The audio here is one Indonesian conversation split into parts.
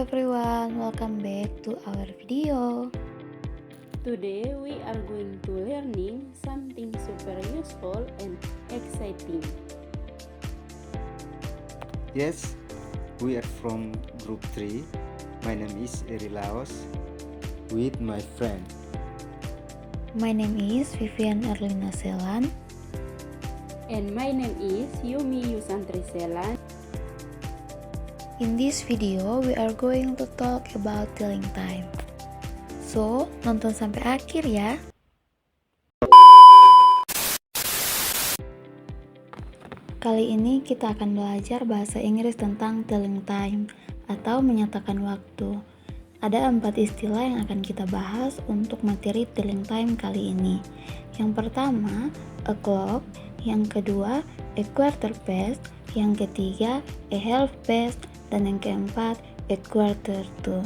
everyone, welcome back to our video. Today we are going to learning something super useful and exciting. Yes, we are from Group 3. My name is Eri Laos with my friend. My name is Vivian Erlina Selan. And my name is Yumi Yusantri Selan. In this video, we are going to talk about telling time. So, nonton sampai akhir ya. Kali ini kita akan belajar bahasa Inggris tentang telling time atau menyatakan waktu. Ada 4 istilah yang akan kita bahas untuk materi telling time kali ini. Yang pertama, a clock. Yang kedua, a quarter past. Yang ketiga, a half past. Dan yang keempat, a quarter to.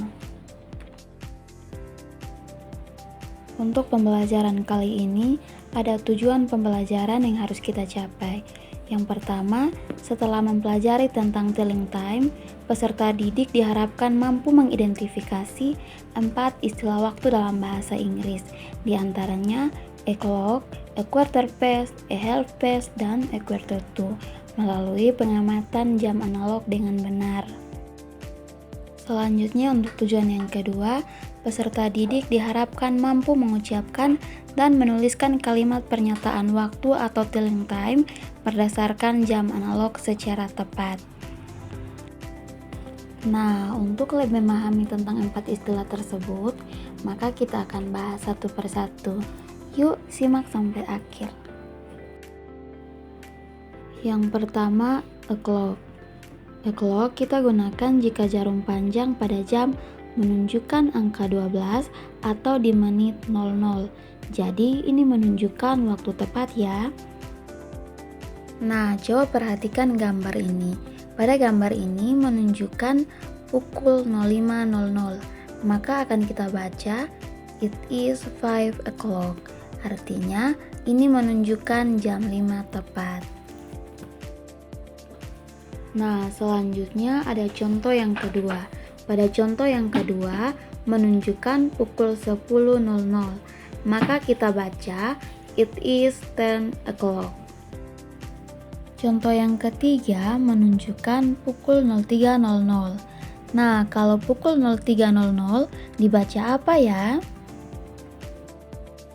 Untuk pembelajaran kali ini, ada tujuan pembelajaran yang harus kita capai. Yang pertama, setelah mempelajari tentang telling time, peserta didik diharapkan mampu mengidentifikasi 4 istilah waktu dalam bahasa Inggris, di antaranya a clock, a quarter past, a half past, dan a quarter to, melalui pengamatan jam analog dengan benar. Selanjutnya, untuk tujuan yang kedua, peserta didik diharapkan mampu mengucapkan dan menuliskan kalimat pernyataan waktu atau telling time berdasarkan jam analog secara tepat. Nah, untuk lebih memahami tentang 4 istilah tersebut, maka kita akan bahas satu persatu. Yuk, simak sampai akhir. Yang pertama, a clock. A clock kita gunakan jika jarum panjang pada jam menunjukkan angka 12 atau di menit 00. Jadi ini menunjukkan waktu tepat ya. Nah, coba perhatikan gambar ini. Pada gambar ini menunjukkan pukul 05.00. Maka akan kita baca it is 5 o'clock. Artinya ini menunjukkan jam 5 tepat. Nah, selanjutnya ada contoh yang kedua. Pada contoh yang kedua menunjukkan pukul 10.00. Maka kita baca it is 10 o'clock. Contoh yang ketiga menunjukkan pukul 03.00. Nah, kalau pukul 03.00 dibaca apa ya?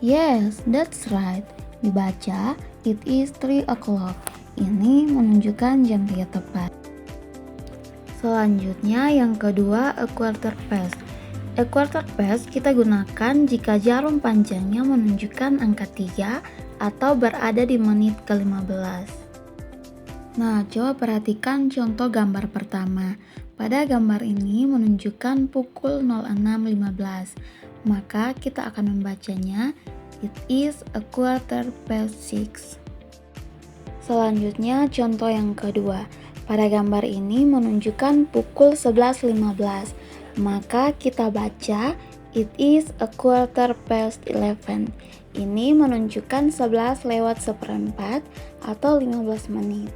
Yes, that's right. Dibaca it is 3 o'clock. Ini menunjukkan jam 3 tepat. Selanjutnya yang kedua, a quarter past. A quarter past kita gunakan jika jarum panjangnya menunjukkan angka 3 atau berada di menit ke-15. Nah, coba perhatikan contoh gambar pertama. Pada gambar ini menunjukkan pukul 06.15. Maka kita akan membacanya it is a quarter past 6. Selanjutnya contoh yang kedua. Pada gambar ini menunjukkan pukul 11.15. Maka kita baca it is a quarter past 11. Ini menunjukkan 11:01 atau 15 menit.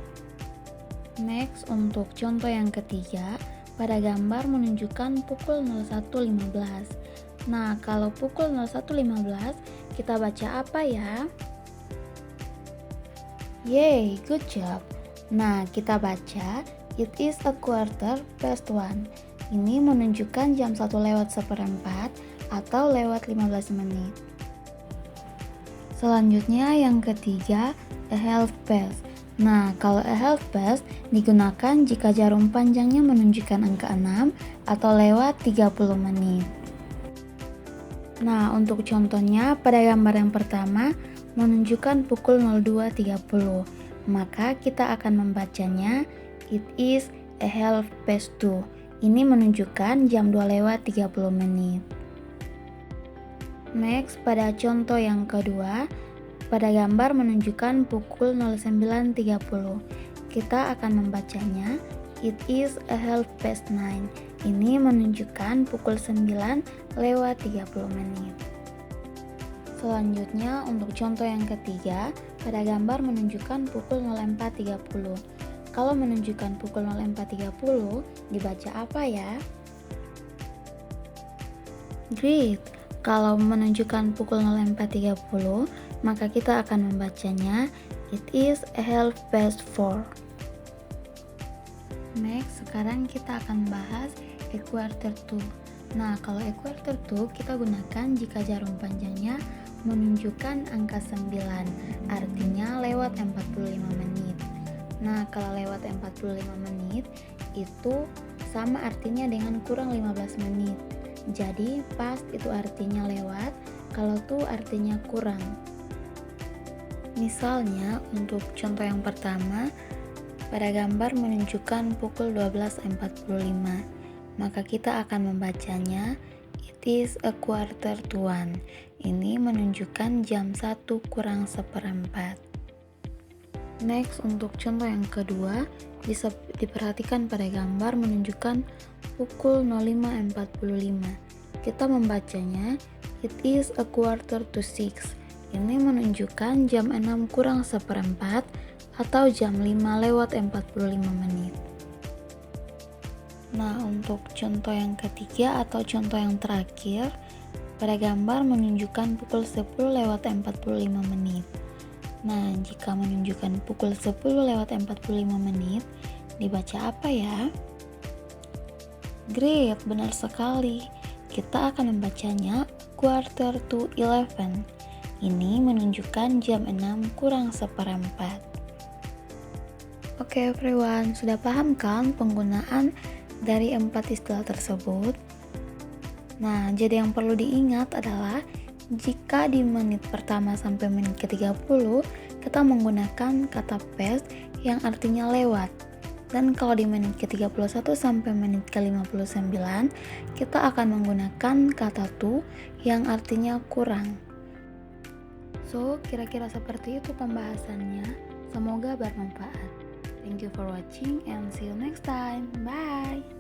Next, untuk contoh yang ketiga, pada gambar menunjukkan pukul 01.15. Nah, kalau pukul 01.15 kita baca apa ya? Yay, good job. Nah, kita baca it is a quarter past 1. Ini menunjukkan jam 1:01 atau lewat 15 menit. Selanjutnya yang ketiga, a half past. Nah, kalau a half past digunakan jika jarum panjangnya menunjukkan angka 6 atau lewat 30 menit. Nah, untuk contohnya pada gambar yang pertama menunjukkan pukul 02.30. Maka kita akan membacanya it is a half past 2. Ini menunjukkan jam 2:30 menit. Next, pada contoh yang kedua, pada gambar menunjukkan pukul 09.30. Kita akan membacanya it is a half past 9. Ini menunjukkan pukul 9:30 menit. Selanjutnya, untuk contoh yang ketiga, pada gambar menunjukkan pukul 04.30. Kalau menunjukkan pukul 04.30, dibaca apa ya? Great. Kalau menunjukkan pukul 04.30, maka kita akan membacanya it is 4:30. Next, sekarang kita akan bahas a quarter to. Nah, kalau a quarter to kita gunakan jika jarum panjangnya menunjukkan angka 9, artinya lewat 45 menit. Nah, kalau lewat 45 menit itu sama artinya dengan kurang 15 menit. Jadi, past itu artinya lewat, kalau to artinya kurang. Misalnya, untuk contoh yang pertama, pada gambar menunjukkan pukul 12.45, maka kita akan membacanya it is a quarter to 1. Ini menunjukkan jam 1 kurang 1/4. Next, untuk contoh yang kedua, bisa diperhatikan pada gambar menunjukkan pukul 05.45. Kita membacanya it is a quarter to 6. Ini menunjukkan jam 6 kurang 1/4 atau jam 5 lewat 45 menit. Nah, untuk contoh yang ketiga atau contoh yang terakhir, pada gambar menunjukkan pukul 10 lewat 45 menit. Nah, jika menunjukkan pukul 10 lewat 45 menit, dibaca apa ya? Great, benar sekali. Kita akan membacanya quarter to 11. Ini menunjukkan jam 6 kurang 1/4. Oke everyone, sudah paham kan penggunaan dari 4 istilah tersebut? Nah, jadi yang perlu diingat adalah jika di menit pertama sampai menit ke-30 kita menggunakan kata past yang artinya lewat. Dan kalau di menit ke-31 sampai menit ke-59 kita akan menggunakan kata to yang artinya kurang. So, kira-kira seperti itu pembahasannya. Semoga bermanfaat. Thank you for watching and see you next time. Bye.